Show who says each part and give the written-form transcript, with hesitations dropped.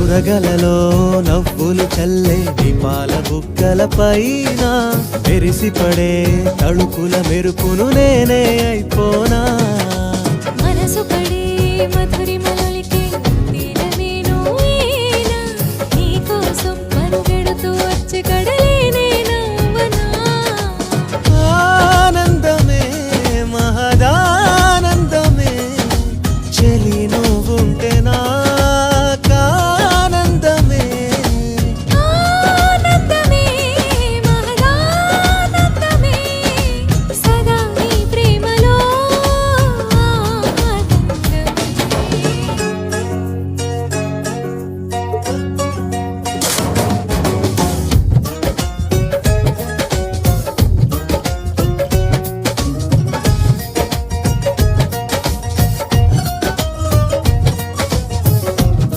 Speaker 1: నురగలలో నవ్వులు చల్లే దీపాల బుగ్గల పైన మెరిసిపడే తళుకుల మెరుపును నేనే అయిపోనా
Speaker 2: మనసు పడే మధురిమల